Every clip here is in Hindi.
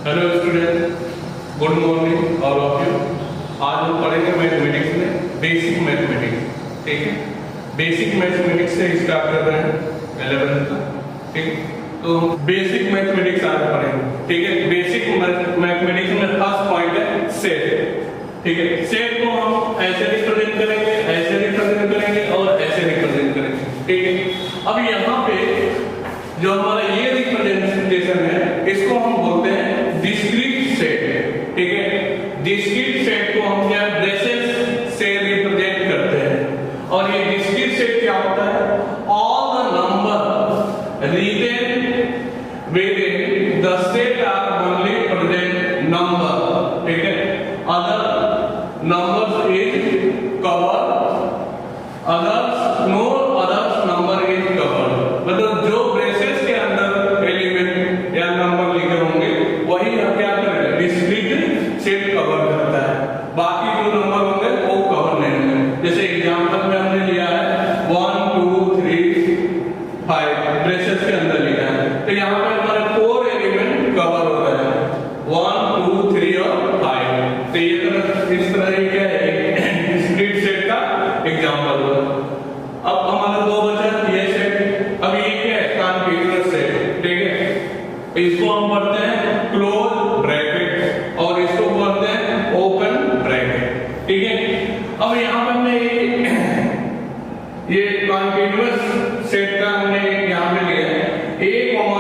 Hello student, good morning all of you. आज हम पढ़ेंगे मैथमेटिक्स में बेसिक मैथमेटिक्स। ठीक है, बेसिक मैथमेटिक्स से स्टार्ट कर रहे हैं 11th का। ठीक है, तो बेसिक मैथमेटिक्स आज पढ़ेंगे। ठीक है, बेसिक मैथमेटिक्स में फर्स्ट पॉइंट है सेट। ठीक है, सेट को हम ऐसे रिप्रेजेंट करेंगे, ऐसे रिप्रेजेंट करेंगे और ऐसे रिप्रेजेंट करेंगे। ठीक है, अब यहाँ पे जो हमारा ये रिप्रेजेंटेशन है इसको हम बोलते हैं डिस्क्रीट सेट। ठीक है, डिस्क्रीट सेट को हम क्या ब्रेसेस से रिप्रेजेंट करते हैं। और ये डिस्क्रीट सेट क्या होता है? All the number written within the set are only present number. ठीक है, other numbers is covered, others no others number is covered। मतलब जो ब्रेसेस के अंदर एलिमेंट या नंबर लिखे होंगे वही हम क्या करेंगे, डिस्क्रीट सेट कवर करता है। बाकी जो नंबर होंगे वो कवर नहीं होंगे। जैसे एग्जांपल में हमने लिया है 1 2 3 5 ब्रेसेस के अंदर लिया है, तो यहाँ पे हमारे 4 एलिमेंट कवर हो रहे हैं, 1 2 3 और 5। तो ये तरह इस तरह क्या है डिस्क्रीट सेट का एग्जांपल हुआ। अब हमारा दो बचा ये सेट। अब ये क्या है? Continuous set. ठीक है, इसको हम पढ़ते हैं क्लोज ब्रैकेट और इसको पढ़ते हैं ओपन ब्रैकेट। ठीक है, अब यहाँ पे हमने ये कॉन्टिन्यूअस सेट का हमने यहाँ पे लिया है a,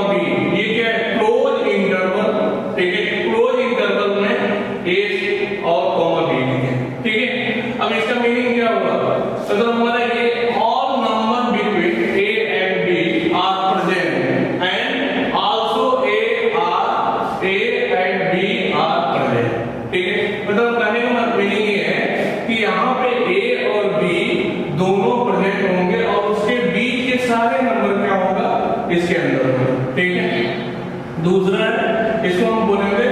b। ये क्या है? Close interval. ठीक है, क्लोज इंटरवल में a और b लिखे। ठीक है, अब इसका मीनिंग क्या हुआ? मतलब हमारा ये all number between a and b are present and also a and b are present। ठीक है, मतलब कहने का मीनिंग ये है कि यहाँ पे a और b दोनों प्रेजेंट होंगे और उसके बीच के सारे नंबर क्या होगा इसके अंदर होगा। ठीक है, दूसरा इसको हम बोलेंगे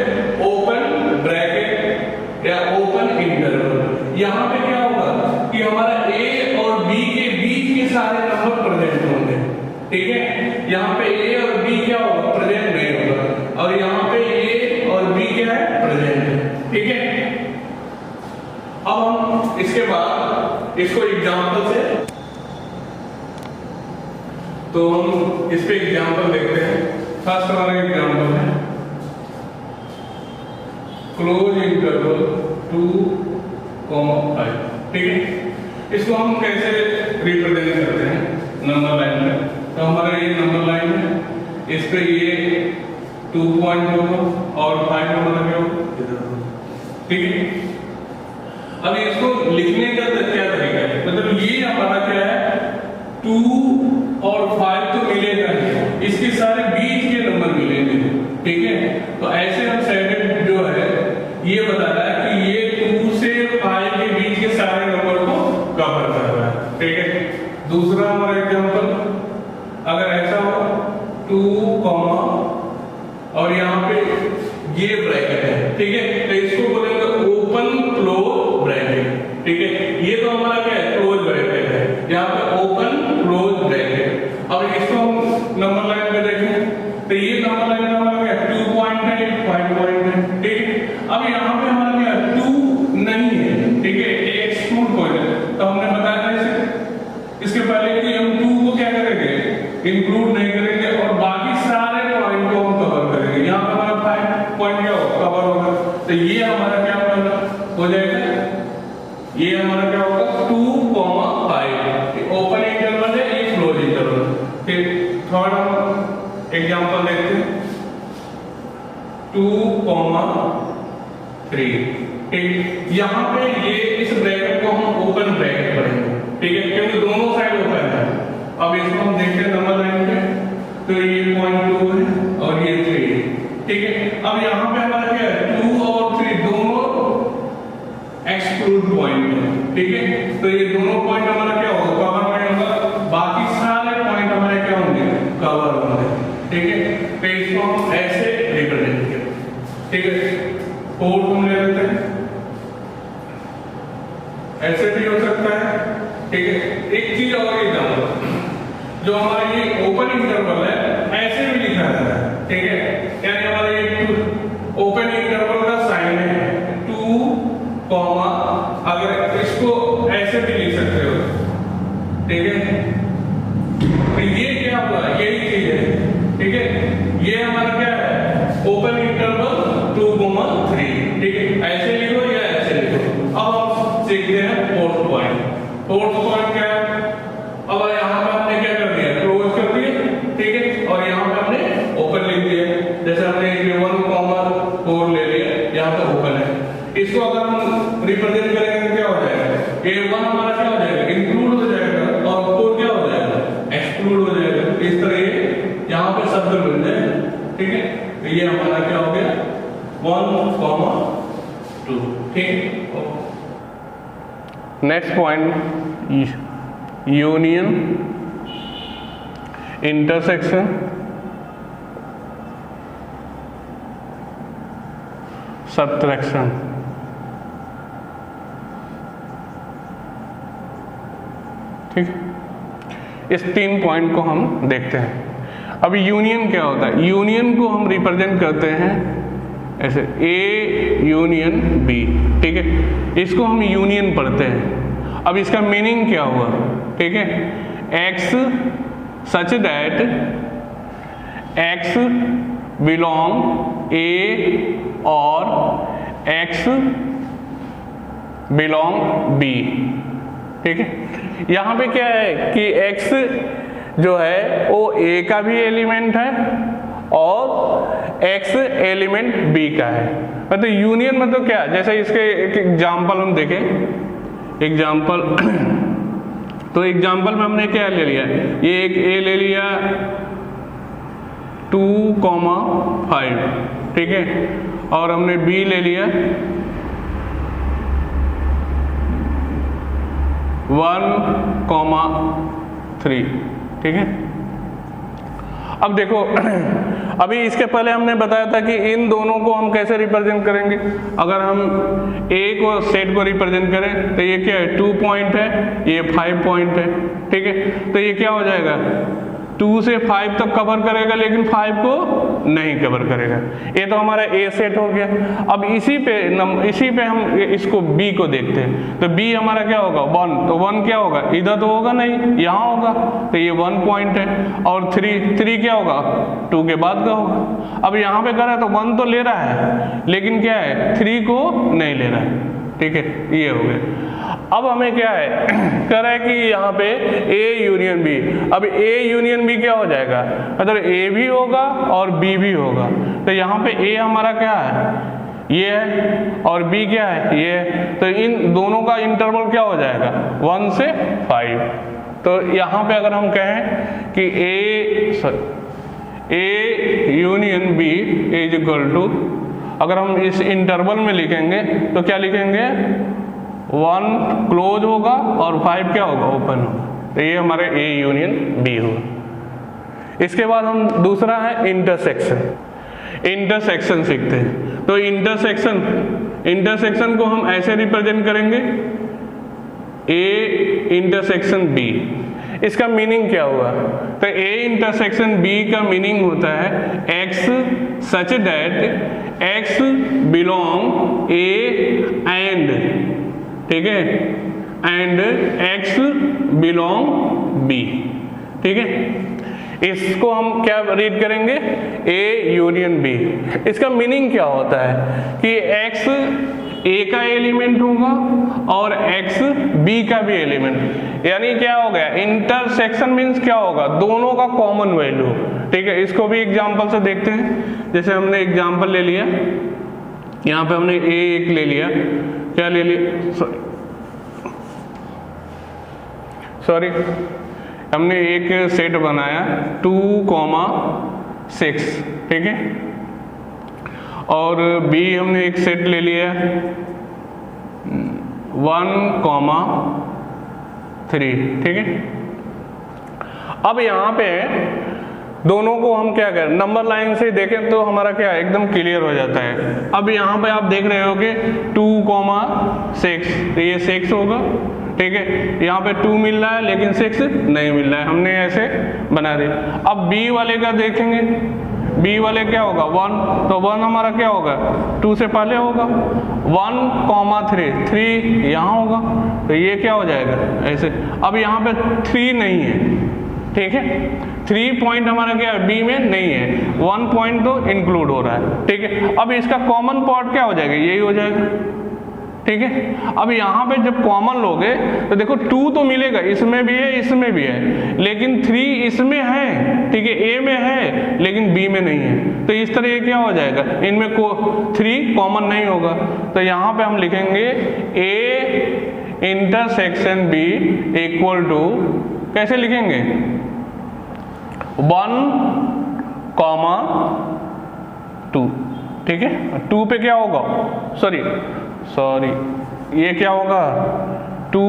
ओपन ब्रैकेट या ओपन इंटरवल। यहाँ पे क्या होगा कि हमारा a और b के बीच के सारे नंबर प्रेजेंट होंगे। ठीक है, यहाँ पे a और b क्या होगा? प्रेजेंट नहीं होगा। और यहाँ पे a और b क्या है? प्रेजेंट है। ठीक है, अब हम इसके बाद इसको एग्जांपल से, तो हम इस पे एग्जांपल देखते हैं। फर्स्ट हमारा एग्जांपल है क्लोज इंटरवल 2, 5। ठीक है, इसको हम कैसे रिप्रेजेंट करते हैं नंबर लाइन में? तो हमारा ये नंबर लाइन है, इस पे ये 2 पॉइंट होगा और 5 नंबर लगे होगा। ठीक है, अब इसको लिखने का क्या तरीका है? मतलब ये हमारा क्या है 2 और 5 तो मिलेगा नहीं, इसके सारे बीच के नंबर मिलेंगे। ठीक है, तो ऐसे हम सेट जो है ये बता रहा है कि ये 2 से 5 के बीच के सारे नंबर को कवर कर रहा है। ठीक है, दूसरा हमारा एग्जांपल अगर ऐसा हो 2, और यहाँ पे ये ब्रैकेट है। ठीक है, तो इसको बोलेंगे ओपन क्लोज ब्रैकेट। ठीक है, ये तो हमारा क्या है? क्लोज ब्रैकेट है, यहाँ पे ओपन क्लोज ब्रैकेट। अब इसको हम नंबर लाइन पे देखें तो ये नंबर लाइन हमारा क्या है? 2 पॉइंट है, 5 पॉइंट है। ठीक है, अब यहाँ पे हमारा क्या है? 2 नहीं है। ठीक है, एक्सक्लूड पॉइंट है, तो हमने बताया इसके पहले कि हम 2 को क्या करेंगे? इंक्लूड नहीं करेंगे और बाकी सारे पॉइंट को हम कवर करेंगे। यहाँ पे हमारा 5 पॉइंट क्या होगा? कवर होगा। तो ये हमारा क्या हो जाएगा? ये हमारा क्या होगा? 2, 5 ओपन इंटरवल है, ये क्लोज इंटरवल। फिर थर्ड हम एग्जांपल देखते हैं 2, 3। ठीक, यहाँ पे ये इस ब्रैकेट को हम ओपन ब्रैकेट पढ़ेंगे। ठीक है, क्योंकि दोनों साइड ओपन है। अब इसको हम देखते हैं नंबर लाइन पे, तो ये 0.2 है और ये 3 है। ठीक है, अब यहाँ पे हमारा क्या है? 2 और 3 दोनों एक्सक्लूड पॉइंट है। ठीक है, तो ये दोनों पॉइंट हमारा क्या होगा? कवर नहीं होगा, बाकी सारे पॉइंट हमारे क्या होंगे? कवर होंगे। ठीक है, तो इसको हम ऐसे रिप्रेजेंट करेंगे। ठीक है, फोर्थ हम ले लेते हैं, ऐसे भी हो सकता है। ठीक है, एक चीज और एग्जांपल, जो हमारा ये ओपन इंटरवल है ऐसे भी लिखा जाता है। ठीक है, यानी हमारा ये फोर्थ पॉइंट क्या है, अब यहाँ पे हमने क्या कर दिया, क्लोज कर दिया, ठीक है, और यहाँ पे हमने ओपन लिख दिया, जैसे हमने 1,4 ले लिया, यहाँ पे ओपन है। इसको अगर हम रिप्रेजेंट करेंगे तो क्या हो जाएगा, A1 हमारा क्या हो जाएगा, इंक्लूड हो जाएगा, और 4 क्या हो जाएगा, एक्सक्लूड हो जाएगा। इस तरह ये यहाँ पे शब्द मिल जाए, ठीक है। तो ये हमारा क्या हो गया, 1,2, ठीक। Next point, union, intersection, subtraction. ठीक, इस 3 पॉइंट को हम देखते हैं। अब यूनियन क्या होता है, यूनियन को हम रिप्रेजेंट करते हैं ऐसे, A यूनियन B, ठीक है, इसको हम यूनियन पढ़ते हैं। अब इसका मीनिंग क्या हुआ, ठीक है, X such that X belong A और X बिलोंग B, ठीक है। यहाँ पे क्या है कि X जो है वो A का भी एलिमेंट है और X एलिमेंट B का है। मतलब यूनियन मतलब क्या, जैसे इसके एक एग्जाम्पल हम देखें, एग्जाम्पल तो एग्जाम्पल में हमने क्या ले लिया, ये एक A ले लिया 2,5, ठीक है, और हमने B ले लिया 1,3, ठीक है। अब देखो अभी इसके पहले हमने बताया था कि इन दोनों को हम कैसे रिप्रेजेंट करेंगे। अगर हम A को सेट को रिप्रेजेंट करें तो ये क्या है, 2 पॉइंट है, ये 5 पॉइंट है, ठीक है। तो ये क्या हो जाएगा, 2 से 5 तक कवर करेगा लेकिन 5 को नहीं कवर करेगा। ये तो हमारा A सेट हो गया। अब इसी पे हम इसको B को देखते हैं, तो B हमारा क्या होगा, 1, तो 1 क्या होगा, इधर तो होगा नहीं, यहाँ होगा, तो ये 1 पॉइंट है। और 3 क्या होगा, 2 के बाद का होगा। अब यहाँ पे कर रहा है तो 1 तो ले रहा है लेकिन क्या है, 3 को नहीं ले रहा है, ठीक है, ये हो गया। अब हमें क्या है कह रहा है कि यहाँ पे A यूनियन B। अब A यूनियन B क्या हो जाएगा, मतलब A भी होगा और B भी होगा। तो यहाँ पे A हमारा क्या है, ये है, और B क्या है, ये है। तो इन दोनों का इंटरवल क्या हो जाएगा, 1 से 5। तो यहाँ पे अगर हम कहें कि A union B is equal to, अगर हम इस इंटरवल में लिखेंगे तो क्या लिखेंगे, 1 क्लोज होगा और 5 क्या होगा, ओपन होगा। तो ये हमारे A यूनियन B हुआ। इसके बाद हम दूसरा है इंटरसेक्शन। इंटरसेक्शन सीखते हैं। तो इंटरसेक्शन को हम ऐसे रिप्रेजेंट करेंगे, A इंटरसेक्शन B। इसका मीनिंग क्या हुआ, तो A इंटरसेक्शन B का मीनिंग होता है X such that X belong A and, ठीक है, एंड X बिलोंग B, ठीक है। इसको हम क्या रीड करेंगे, A यूनियन B। इसका मीनिंग क्या होता है कि X A का एलिमेंट होगा और X B का भी एलिमेंट, यानी क्या हो गया, इंटरसेक्शन मीन्स क्या होगा, दोनों का कॉमन वैल्यू, ठीक है। इसको भी एग्जांपल से देखते हैं। जैसे हमने एग्जांपल ले लिया, यहाँ पे हमने A1 ले लिया, क्या ले लिया, सॉरी हमने एक सेट बनाया 2,6, ठीक है, और B हमने एक सेट ले लिया 1,3, ठीक है। अब यहाँ पे दोनों को हम क्या करें, नंबर लाइन से देखें तो हमारा क्या है, एकदम क्लियर हो जाता है। अब यहाँ पे आप देख रहे हो कि 2,6, तो ये 6 होगा, ठीक है। यहाँ पे 2 मिल रहा है लेकिन 6 नहीं मिल रहा है, हमने ऐसे बना दिया। अब B वाले का देखेंगे, B वाले क्या होगा, 1, तो 1 हमारा क्या होगा, 2 से पहले होगा, 1,3, 3 यहाँ होगा, तो ये क्या हो जाएगा ऐसे। अब यहाँ पे 3 नहीं है, ठीक है, 3 पॉइंट हमारा क्या है, B में नहीं है, 1 पॉइंट तो इंक्लूड हो रहा है, ठीक है। अब इसका कॉमन पार्ट क्या हो जाएगा, यही हो जाएगा, ठीक है। अब यहाँ पे जब कॉमन लोगे तो देखो 2 तो मिलेगा, इसमें भी है इसमें भी है, लेकिन 3 इसमें है, ठीक है, ए में है लेकिन बी में नहीं है। तो इस तरह ये क्या हो जाएगा, इनमें को 3 कॉमन नहीं होगा। तो यहाँ पे हम लिखेंगे A intersection B equal to, कैसे लिखेंगे, 1, 2, ठीक है। 2 पे क्या होगा, सॉरी ये क्या होगा 2,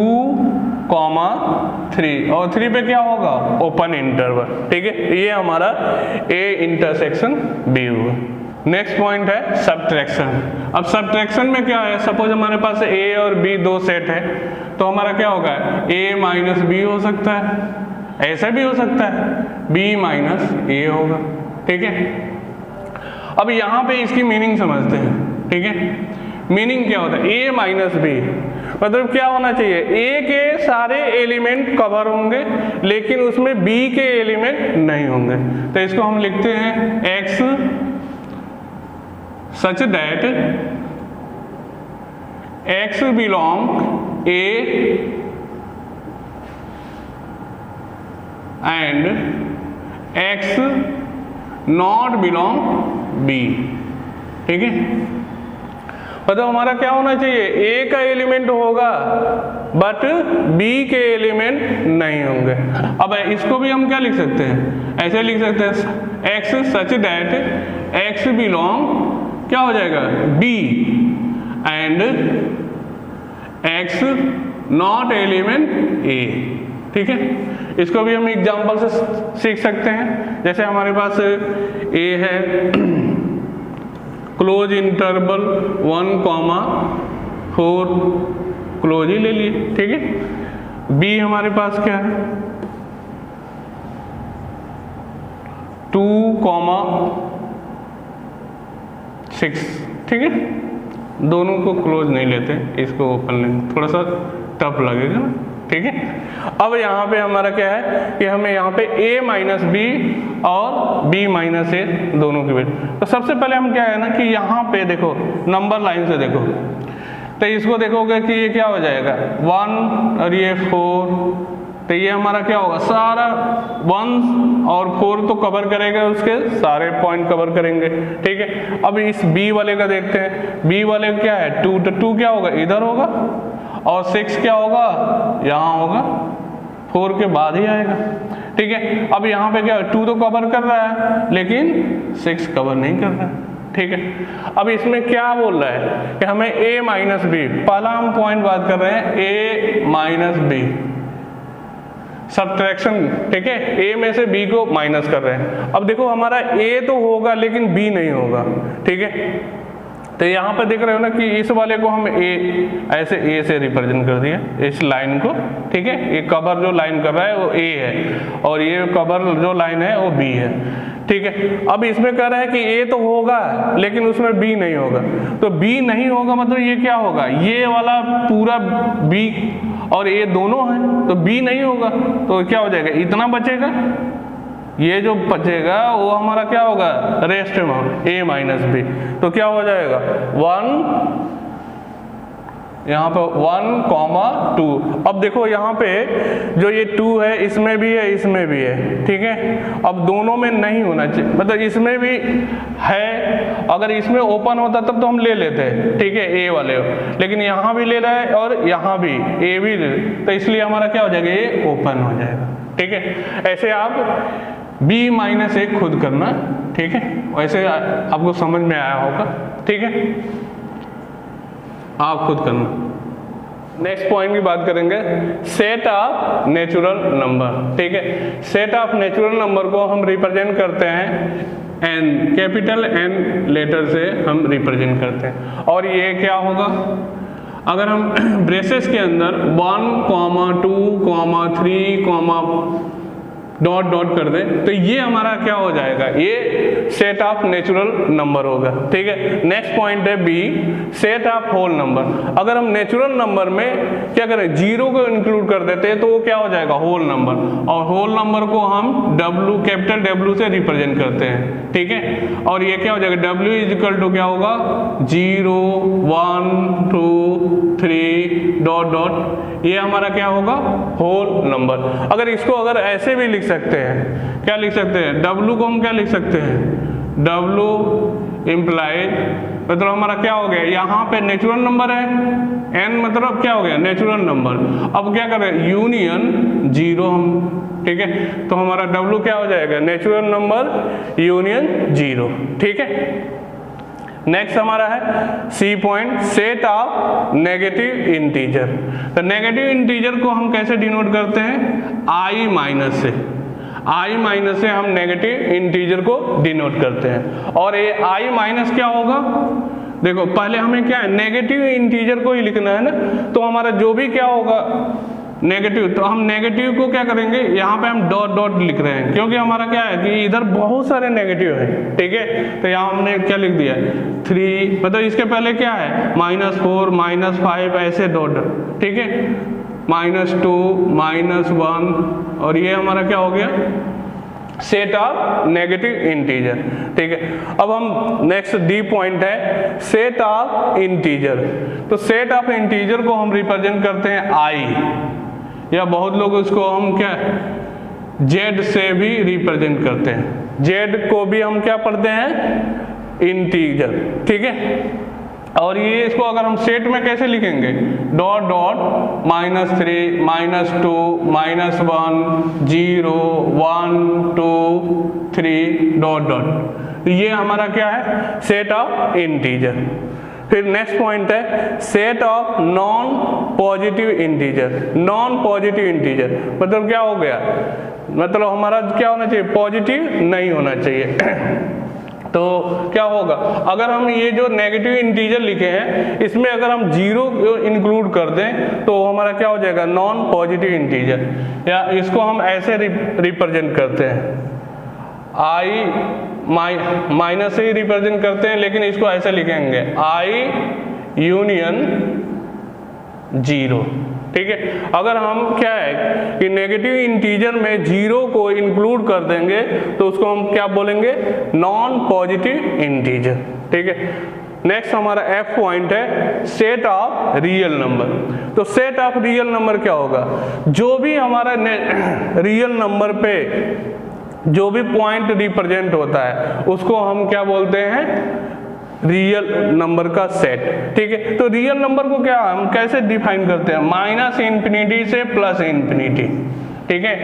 3 और 3 पे क्या होगा ओपन इंटरवल, ठीक है। ये हमारा ए इंटरसेक्शन बी हुआ। नेक्स्ट पॉइंट है सब्ट्रैक्शन। अब सब्ट्रैक्शन में क्या है, सपोज हमारे पास ए और बी 2 सेट है, तो हमारा क्या होगा ए माइनस बी हो सकता है, ऐसा भी हो सकता है बी माइनस ए होगा, ठीक है। अब यहाँ पे इसकी मीनिंग समझते हैं, ठीक है। मीनिंग क्या होता है, ए माइनस बी मतलब क्या होना चाहिए, ए के सारे एलिमेंट कवर होंगे लेकिन उसमें बी के एलिमेंट नहीं होंगे। तो इसको हम लिखते हैं x such that x belong A and x not belong B, ठीक है। मतलब हमारा क्या होना चाहिए, ए का एलिमेंट होगा बट बी के एलिमेंट नहीं होंगे। अब इसको भी हम क्या लिख सकते हैं, ऐसे लिख सकते हैं x such that x belong क्या हो जाएगा B and x not element A, ठीक है। इसको भी हम एग्जांपल से सीख सकते हैं। जैसे हमारे पास ए है क्लोज इंटरवल 1,4 क्लोज ही ले लिए, ठीक है। बी हमारे पास क्या है 2,6, ठीक है। दोनों को क्लोज नहीं लेते, इसको ओपन लेंगे, थोड़ा सा टफ लगेगा, ठीक है। अब यहाँ पे हमारा क्या है कि हमें यहाँ पे a माइनस बी और b माइनस ए दोनों के बीच। तो सबसे पहले हम क्या है ना कि यहाँ पे देखो नंबर लाइन से देखो, तो इसको देखोगे कि ये क्या हो जाएगा 1 और ये 4, तो ये हमारा क्या होगा सारा 1 और 4 तो कवर करेगा, उसके सारे पॉइंट कवर करेंगे, ठीक है। अब इस b वाले का देखते हैं, b वाले का क्या है 2, तो 2 क्या होगा इधर होगा और 6 क्या होगा यहाँ होगा, 4 के बाद ही आएगा, ठीक है। अब यहाँ पे क्या 2 तो कवर कर रहा है लेकिन 6 कवर नहीं कर रहा है, ठीक है। अब इसमें क्या बोल रहा है कि हमें a माइनस बी, पहला हम पॉइंट बात कर रहे हैं a माइनस बी सब्ट्रैक्शन, ठीक है। a में से b को माइनस कर रहे हैं। अब देखो हमारा a तो होगा लेकिन b नहीं होगा, ठीक है। तो यहाँ पे देख रहे हो ना कि इस वाले को हम ऐसे ए से रिप्रेजेंट कर दिया इस लाइन को, ठीक है। ये कवर जो लाइन कर रहा है वो ए है और ये कवर जो लाइन है वो बी है, ठीक है। अब इसमें कह रहा है कि ए तो होगा लेकिन उसमें बी नहीं होगा, तो बी नहीं होगा मतलब ये क्या होगा, ये वाला पूरा बी और ए दोनों है, तो बी नहीं होगा तो क्या हो जाएगा इतना बचेगा, ये जो बचेगा वो हमारा क्या होगा रेस्ट में a माइनस बी, तो क्या हो जाएगा 1 यहाँ पे 1,2। अब देखो यहाँ पे जो ये 2 है इसमें भी है इसमें भी है, ठीक है। अब दोनों में नहीं होना चाहिए, मतलब इसमें भी है, अगर इसमें ओपन होता तब तो हम ले लेते, ठीक है ए वाले, लेकिन यहाँ भी ले रहा है और यहाँ भी ए भी ले, तो इसलिए हमारा क्या हो जाएगा ये ओपन हो जाएगा, ठीक है। ऐसे आप b माइनस एक खुद करना, ठीक है। वैसे आपको समझ में आया होगा, ठीक है, आप खुद करना। नेक्स्ट पॉइंट की बात करेंगे सेट ऑफ नेचुरल नंबर, ठीक है। सेट ऑफ नेचुरल नंबर को हम रिप्रेजेंट करते हैं एन, कैपिटल एन लेटर से हम रिप्रेजेंट करते हैं। और ये क्या होगा, अगर हम ब्रेसेस के अंदर 1, 2, 3, डॉट डॉट कर दे तो ये हमारा क्या हो जाएगा, ये सेट ऑफ नेचुरल नंबर होगा। ठीक है, नेक्स्ट पॉइंट है B, set of whole number. अगर हम नेचुरल नंबर में क्या करें, जीरो को इंक्लूड कर देते हैं तो वो क्या हो जाएगा, होल नंबर। और होल नंबर को हम डब्ल्यू, कैपिटल डब्ल्यू से रिप्रेजेंट करते हैं। ठीक है, और ये क्या हो जाएगा, डब्ल्यू इज इक्वल टू क्या होगा, 0 1 2 3 डॉट डॉट, ये हमारा क्या होगा, होल नंबर। अगर इसको अगर ऐसे भी लिख सकते हैं, क्या लिख सकते हैं, डब्ल्यू को हम क्या लिख सकते हैं, डब्ल्यू इम्प्लाइड मतलब हमारा क्या हो गया, यहाँ पे नेचुरल नंबर है, एन मतलब क्या हो गया, नेचुरल नंबर। अब क्या करें, यूनियन 0 हम, ठीक है, तो हमारा डब्ल्यू क्या हो जाएगा, नेचुरल नंबर यूनियन 0। ठीक है, नेक्स्ट हमारा है C point, set of negative integer. तो नेगेटिव इंटीजर को हम कैसे डिनोट करते हैं, आई माइनस से। आई माइनस से हम नेगेटिव इंटीजर को डिनोट करते हैं। और ये आई माइनस क्या होगा, देखो पहले हमें क्या है, नेगेटिव इंटीजर को ही लिखना है ना, तो हमारा जो भी क्या होगा नेगेटिव, तो हम नेगेटिव को क्या करेंगे, यहाँ पे हम डॉट डॉट लिख रहे हैं क्योंकि हमारा क्या है कि इधर बहुत सारे नेगेटिव हैं। ठीक है, तो यहाँ हमने क्या लिख दिया, 3 मतलब इसके पहले क्या है, -4 -5 ऐसे डॉट। ठीक है, -2 -1 और ये हमारा क्या हो गया, सेट ऑफ नेगेटिव इंटीजर। ठीक है, अब हम नेक्स्ट डी पॉइंट है सेट ऑफ इंटीजर। तो सेट ऑफ इंटीजर को हम रिप्रेजेंट करते हैं आई, या बहुत लोग उसको हम क्या जेड से भी रिप्रेजेंट करते हैं। जेड को भी हम क्या पढ़ते हैं, इंटीजर। ठीक है, और ये इसको अगर हम सेट में कैसे लिखेंगे, डॉट डॉट -3 -2 -1 0 1 2 3 डॉट डॉट, ये हमारा क्या है, सेट ऑफ इंटीजर। फिर नेक्स्ट पॉइंट है set of non positive integer. Non positive integer मतलब क्या हो गया, मतलब हमारा क्या होना चाहिए, पॉजिटिव नहीं होना चाहिए। तो क्या होगा, अगर हम ये जो नेगेटिव इंटीजर लिखे हैं इसमें अगर हम 0 इंक्लूड कर दें तो हमारा क्या हो जाएगा, नॉन पॉजिटिव इंटीजर। या इसको हम ऐसे रिप्रेजेंट करते हैं, आई माइनस से ही रिप्रेजेंट करते हैं, लेकिन इसको ऐसे लिखेंगे आई यूनियन 0। ठीक है, अगर हम क्या है कि नेगेटिव इंटीजर में 0 को इंक्लूड कर देंगे तो उसको हम क्या बोलेंगे, नॉन पॉजिटिव इंटीजर। ठीक है, नेक्स्ट हमारा एफ पॉइंट है सेट ऑफ रियल नंबर। तो सेट ऑफ रियल नंबर क्या होगा, जो भी हमारा रियल नंबर पे जो भी पॉइंट रिप्रेजेंट होता है उसको हम क्या बोलते हैं, रियल नंबर का सेट। ठीक है, तो रियल नंबर को क्या हम कैसे डिफाइन करते हैं, -∞ से +∞। ठीक है,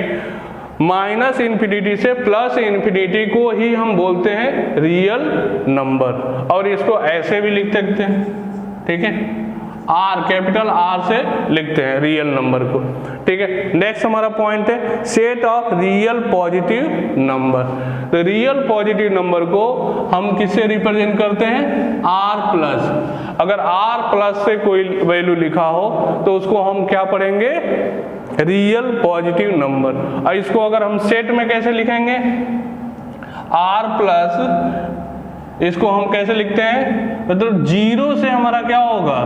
-∞ से +∞ को ही हम बोलते हैं रियल नंबर, और इसको ऐसे भी लिख सकते हैं। ठीक है, आर, कैपिटल आर से लिखते हैं रियल नंबर को। ठीक है, नेक्स्ट हमारा पॉइंट है set of real positive number. तो रियल पॉजिटिव नंबर को हम किससे रिप्रेजेंट करते हैं, R+। अगर R+ से कोई वैल्यू लिखा हो तो उसको हम क्या पढ़ेंगे, रियल पॉजिटिव नंबर। और इसको अगर हम सेट में कैसे लिखेंगे, R+, इसको हम कैसे लिखते हैं, मतलब 0 से हमारा क्या होगा,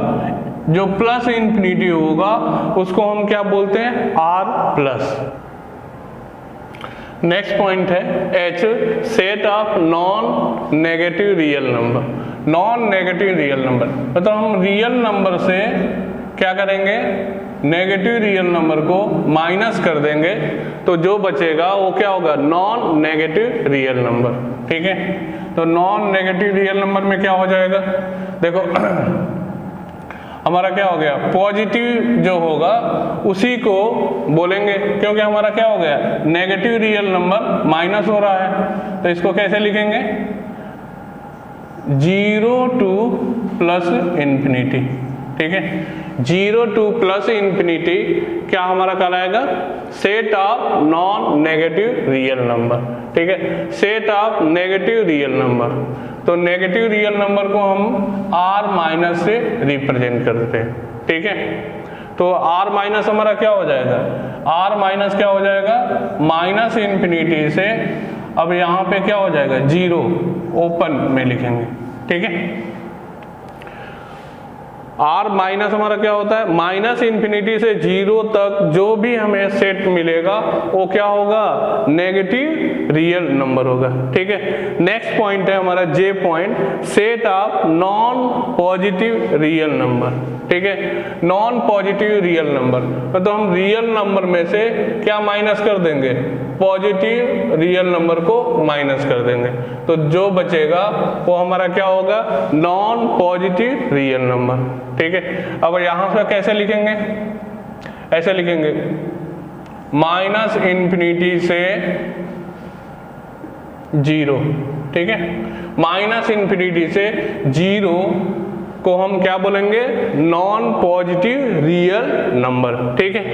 जो +∞ होगा उसको हम क्या बोलते हैं, R+। नेक्स्ट पॉइंट है H, set of non negative real number. Non negative real number मतलब हम रियल नंबर से क्या करेंगे, नेगेटिव रियल नंबर को माइनस कर देंगे तो जो बचेगा वो क्या होगा, नॉन नेगेटिव रियल नंबर। ठीक है, तो नॉन नेगेटिव रियल नंबर में क्या हो जाएगा, देखो हमारा क्या हो गया, पॉजिटिव जो होगा उसी को बोलेंगे, क्योंकि हमारा क्या हो गया, नेगेटिव रियल नंबर माइनस हो रहा है। तो इसको कैसे लिखेंगे, 0 to +∞। ठीक है, 0 to +∞ क्या हमारा कहलाएगा, set of non negative real number. ठीक है, set of negative real number. तो नेगेटिव रियल नंबर को हम R- से रिप्रेजेंट करते हैं। ठीक है, तो r माइनस हमारा क्या हो जाएगा, r माइनस क्या हो जाएगा, माइनस इन्फिनिटी से अब यहाँ पे क्या हो जाएगा, 0 ओपन में लिखेंगे, ठीक है। r माइनस हमारा क्या होता है, माइनस इन्फिनिटी से 0 तक जो भी हमें सेट मिलेगा वो क्या होगा, नेगेटिव रियल नंबर होगा, ठीक है। नेक्स्ट पॉइंट है हमारा J point, set of non positive real number, ठीक है। नॉन पॉजिटिव रियल नंबर तो हम रियल नंबर में से क्या माइनस कर देंगे, पॉजिटिव रियल नंबर को माइनस कर देंगे, तो जो बचेगा वो हमारा क्या होगा, नॉन पॉजिटिव रियल नंबर, ठीक है। अब यहाँ पे कैसे लिखेंगे, ऐसे लिखेंगे, माइनस इन्फिनिटी से 0, ठीक है। माइनस इन्फिनिटी से 0 को हम क्या बोलेंगे, नॉन पॉजिटिव रियल नंबर, ठीक है।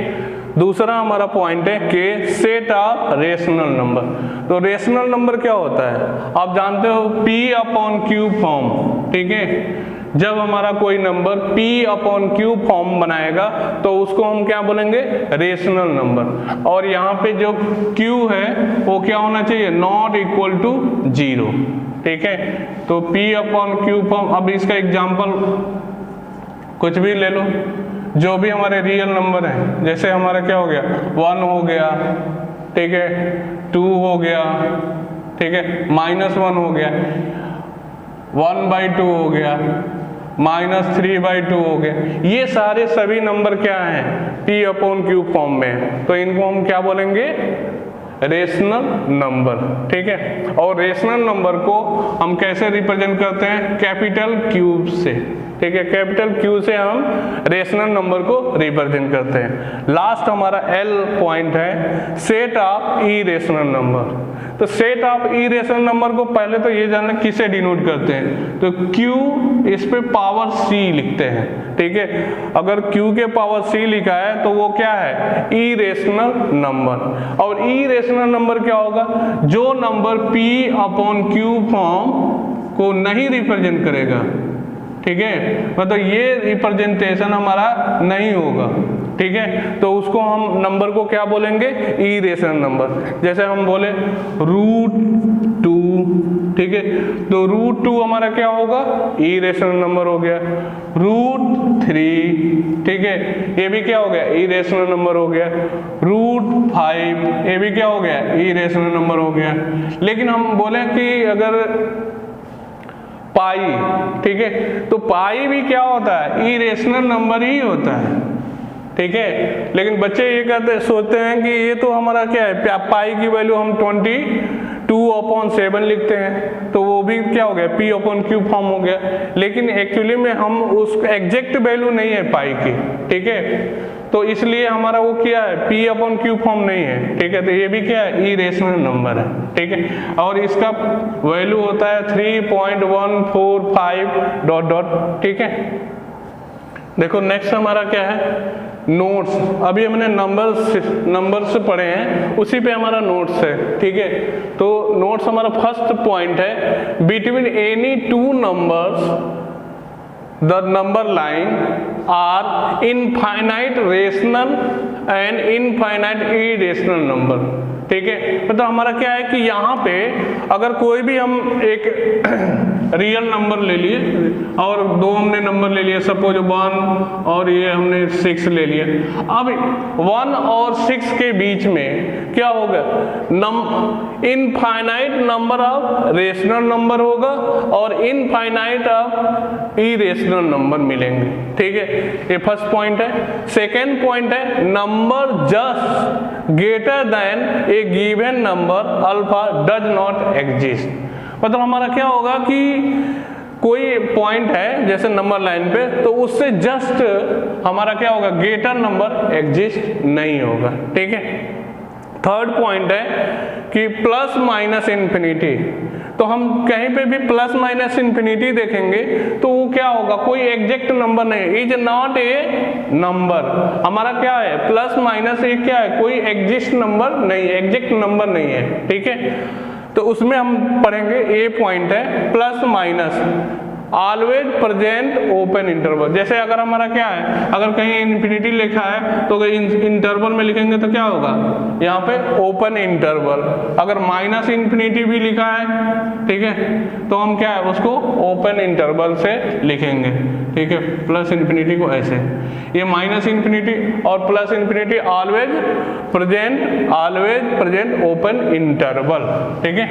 दूसरा हमारा पॉइंट है कि सेट ऑफ रेशनल नंबर, तो रेशनल नंबर क्या होता है, आप जानते हो P/Q फॉर्म, ठीक है। जब हमारा कोई नंबर P/Q फॉर्म बनाएगा तो उसको हम क्या बोलेंगे, रेशनल नंबर, और यहाँ पे जो Q है वो क्या होना चाहिए, नॉट इक्वल टू 0, ठीक है। तो P/Q फॉर्म, अब इसका एग्जांपल कुछ भी ले लो, जो भी हमारे रियल नंबर है, जैसे हमारा क्या हो गया, 1 हो गया, ठीक है, 2 हो गया, ठीक है, -1 हो गया, 1/2 हो गया, -3/2 हो गया, ये सारे सभी नंबर क्या हैं, P/Q फॉर्म में है, तो इनको हम क्या बोलेंगे, रेशनल नंबर, ठीक है। और रेशनल नंबर को हम कैसे रिप्रेजेंट करते हैं, कैपिटल Q से, ठीक है। कैपिटल Q से हम रेशनल नंबर को रिप्रेजेंट करते हैं। लास्ट हमारा L पॉइंट है, सेट ऑफ इरेशनल नंबर, तो सेट ऑफ इरेशनल नंबर को पहले तो ये जानना किसे डिनोट करते हैं, तो Q इस पे पावर C लिखते हैं, ठीक है। अगर Q के पावर C लिखा है तो वो क्या है, इरेशनल नंबर, और इरेशनल नंबर क्या होगा, जो नंबर P/Q फॉर्म को नहीं रिप्रेजेंट करेगा, ठीक है, मतलब ये रिप्रेजेंटेशन हमारा नहीं होगा, ठीक है, तो उसको हम नंबर को क्या बोलेंगे, इरेशनल नंबर। जैसे हम बोले √2, ठीक है, तो √2 हमारा क्या होगा, इरेशनल नंबर हो गया। √3, ठीक है, ये भी क्या हो गया, इरेशनल नंबर हो गया। √5, ये भी क्या हो गया, इरेशनल नंबर हो गया। लेकिन हम बोले कि अगर पाई, ठीक है, तो पाई भी क्या होता है, इरेशनल नंबर ही होता है, ठीक है। लेकिन बच्चे ये कहते सोचते हैं कि ये तो हमारा क्या है, पाई की वैल्यू हम 22/7 लिखते हैं, तो वो भी क्या हो गया, P/Q फॉर्म हो गया। लेकिन एक्चुअली में हम उस एग्जैक्ट वैल्यू नहीं है पाई की, ठीक है, तो इसलिए हमारा वो क्या है, P/Q फॉर्म नहीं है, ठीक है। तो ये भी क्या है, इरेशनल नंबर है, ठीक है, और इसका वैल्यू होता है 3.145 ... ठीक है। देखो नेक्स्ट हमारा क्या है, नोट्स। अभी हमने नंबर्स पढ़े हैं, उसी पे हमारा नोट्स है, ठीक है। तो नोट्स हमारा फर्स्ट पॉइंट है, between any 2 numbers the number line are infinite rational and infinite irrational number, ठीक है। मतलब हमारा क्या है कि यहाँ पे अगर कोई भी हम एक रियल नंबर ले लिए और 2 हमने नंबर ले लिए, सपोज 1 और ये हमने 6 ले लिया, अब 1 और 6 के बीच में क्या होगा, infinite number of rational number होगा और इनफाइनाइट ऑफ इरेशनल नंबर मिलेंगे, ठीक है। ये फर्स्ट पॉइंट है। सेकेंड पॉइंट है, number just greater than A given number alpha does not exist. मतलब हमारा क्या होगा कि कोई पॉइंट है जैसे नंबर लाइन पे, तो उससे जस्ट हमारा क्या होगा, ग्रेटर नंबर एग्जिस्ट नहीं होगा, ठीक है। थर्ड पॉइंट है कि प्लस माइनस इन्फिनिटी, तो हम कहीं पे भी प्लस माइनस इन्फिनिटी देखेंगे तो वो क्या होगा, कोई एग्जैक्ट नंबर नहीं, इज नॉट ए नंबर। हमारा क्या है, प्लस माइनस ये क्या है, कोई एग्जिस्ट नंबर नहीं, एग्जैक्ट नंबर नहीं है, ठीक है। तो उसमें हम पढ़ेंगे, ए पॉइंट है plus minus always present open interval. जैसे अगर हमारा क्या है, अगर कहीं इन्फिनिटी लिखा है तो इंटरवल में लिखेंगे तो क्या होगा, यहाँ पे ओपन इंटरवल। अगर माइनस इन्फिनिटी भी लिखा है, ठीक है, तो हम क्या है उसको ओपन इंटरवल से लिखेंगे, ठीक है। प्लस इन्फिनिटी को ऐसे, ये माइनस इन्फिनिटी और plus infinity always present open interval, ठीक है।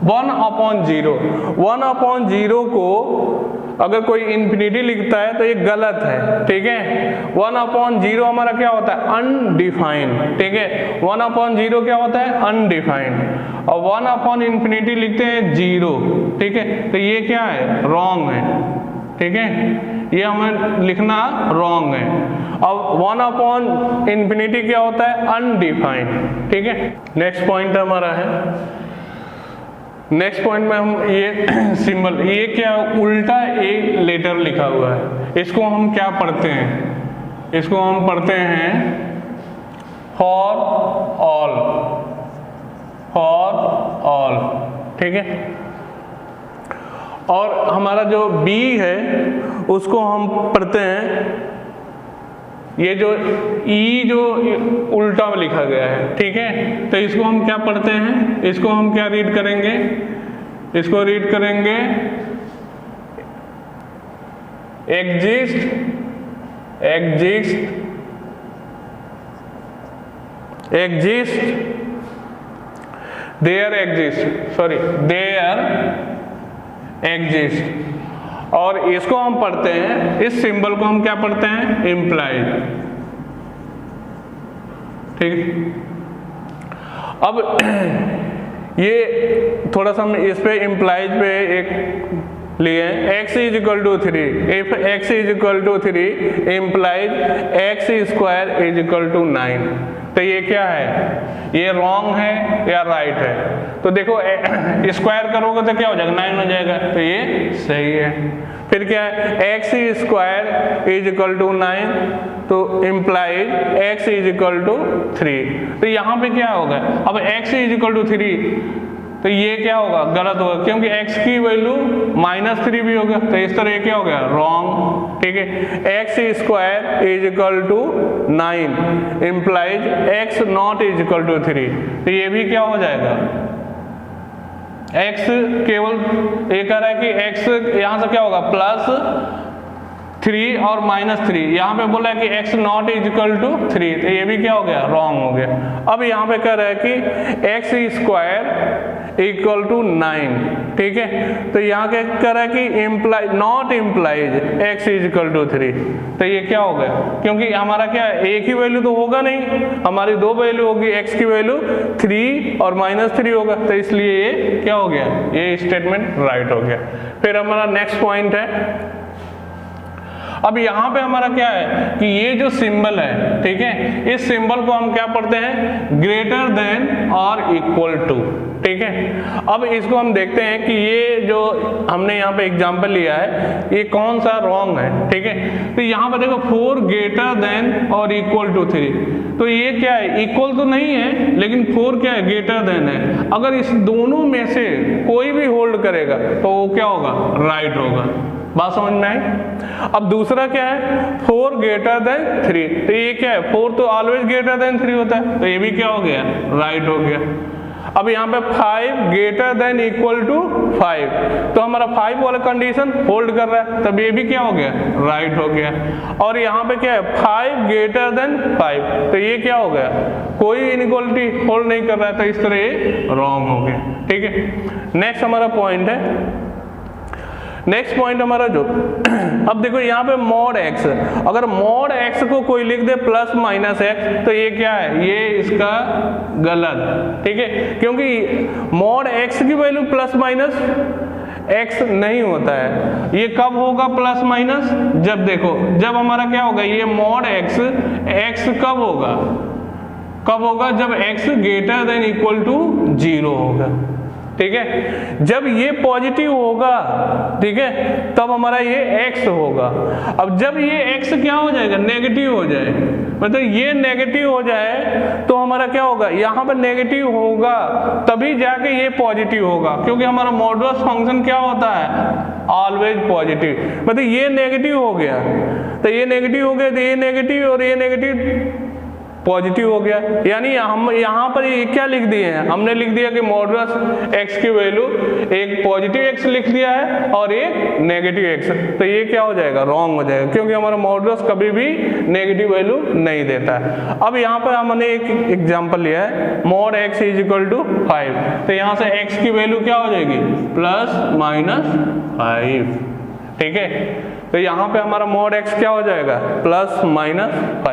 1/0, 1/0 को अगर कोई इन्फिनिटी लिखता है तो ये गलत है, ठीक है। 1/0 हमारा क्या होता है, अनडिफाइंड, ठीक है। 1/0 क्या होता है, अनडिफाइंड। और 1/∞ लिखते हैं 0, ठीक है, तो ये क्या है, रॉन्ग है, ठीक है, ये हमें लिखना रॉन्ग है। अब 1/∞ क्या होता है, अनडिफाइंड, ठीक है। नेक्स्ट पॉइंट हमारा है, नेक्स्ट पॉइंट में हम ये सिंबल, ये क्या उल्टा एक लेटर लिखा हुआ है, इसको हम क्या पढ़ते हैं, इसको हम पढ़ते हैं फॉर ऑल, ठीक है। और हमारा जो बी है उसको हम पढ़ते हैं, ये जो ई जो उल्टा लिखा गया है, ठीक है, तो इसको हम क्या पढ़ते हैं, इसको हम क्या रीड करेंगे, इसको रीड करेंगे एग्जिस्ट देयर एग्जिस्ट। और इसको हम पढ़ते हैं, इस सिंबल को हम क्या पढ़ते हैं, इम्प्लाइज, ठीक। अब ये थोड़ा सा हम इस पे इम्प्लाइज पे एक लिए, x = 3, if x = 3 implies x² = 9। तो ये क्या है, ये रॉन्ग है या राइट है, तो देखो स्क्वायर करोगे तो क्या हो जाएगा, 9 हो जाएगा, तो ये सही है। फिर क्या है, x² = 9, तो इम्प्लाइज x = 3, तो यहाँ पे क्या होगा, अब x = 3, तो ये क्या होगा, गलत होगा, क्योंकि x की वैल्यू -3 भी होगा, तो इस तरह ये क्या हो गया, रॉन्ग, ठीक है। x² = 9 इम्प्लाइज x ≠ 3, तो ये भी क्या हो जाएगा, x केवल ये कह रहा है कि x यहाँ से क्या होगा, +3 और -3, यहाँ पे बोला है कि x ≠ 3, तो ये भी क्या हो गया, रॉन्ग हो गया। अब यहाँ पे कह रहा है कि x² = 9, ठीक है, तो यहाँ क्या कह रहा है कि नॉट इम्प्लाइज x = 3, तो ये क्या हो गया, क्योंकि हमारा क्या है, एक ही वैल्यू तो होगा नहीं, हमारी दो वैल्यू होगी, x की वैल्यू 3 और -3 होगा, तो इसलिए ये क्या हो गया, ये स्टेटमेंट राइट हो गया। फिर हमारा नेक्स्ट पॉइंट है, अब यहाँ पे हमारा क्या है कि ये जो सिंबल है, ठीक है, इस सिंबल को हम क्या पढ़ते हैं, ग्रेटर देन और इक्वल टू, ठीक है। अब इसको हम देखते हैं कि ये जो हमने यहाँ पे एग्जांपल लिया है, ये कौन सा रॉन्ग है, ठीक है। तो यहाँ पे देखो 4 ग्रेटर देन और इक्वल टू 3, तो ये क्या है, इक्वल तो नहीं है, लेकिन 4 क्या है, ग्रेटर देन है। अगर इस दोनों में से कोई भी होल्ड करेगा तो वो क्या होगा, राइट होगा। बात समझ में आई। अब दूसरा क्या है, 4 ग्रेटर देन 3, तो ये क्या है, 4 तो ऑलवेज ग्रेटर देन 3 होता है, तो ये भी क्या हो गया, राइट हो गया। अब यहाँ पे 5 ग्रेटर देन इक्वल टू 5, तो हमारा 5 वाला कंडीशन होल्ड कर रहा है, तब ये भी क्या हो गया, राइट हो गया। और यहाँ पे क्या है, 5 ग्रेटर देन 5, तो ये क्या हो गया, कोई इनइक्वालिटी होल्ड नहीं कर रहा है, तो इस तरह ये रॉन्ग हो गया, ठीक है। नेक्स्ट हमारा पॉइंट है, नेक्स्ट पॉइंट हमारा जो अब देखो यहाँ पे mod x, अगर mod x को कोई लिख दे +-x, तो ये क्या है, ये इसका गलत, ठीक है, क्योंकि mod x की वैल्यू +-x नहीं होता है। ये कब होगा +-, जब देखो, जब हमारा क्या होगा, ये mod x कब होगा, जब x greater than equal to 0 होगा, ठीक है। जब ये पॉजिटिव होगा, ठीक है, तब हमारा ये x होगा। अब जब ये x क्या हो जाएगा, नेगेटिव हो जाए, मतलब ये नेगेटिव हो जाए तो हमारा क्या होगा, यहाँ पर नेगेटिव होगा तभी जाके ये पॉजिटिव होगा, क्योंकि हमारा मॉडुलस फंक्शन क्या होता है, ऑलवेज पॉजिटिव। मतलब ये नेगेटिव हो गया तो ये नेगेटिव हो गया, तो ये नेगेटिव और ये नेगेटिव पॉजिटिव हो गया। यानी हम यहाँ पर ये क्या लिख दिए हैं, हमने लिख दिया कि मॉडुलस x की वैल्यू एक पॉजिटिव x लिख दिया है और एक नेगेटिव x, तो ये क्या हो जाएगा, रॉन्ग हो जाएगा, क्योंकि हमारा मॉडुलस कभी भी नेगेटिव वैल्यू नहीं देता है। अब यहाँ पर हमने एक एग्जांपल लिया है, mod x is equal to 5, तो यहाँ से x की वैल्यू क्या हो जाएगी, ±5, ठीक है। तो यहाँ पे हमारा मॉड x क्या हो जाएगा, ±5।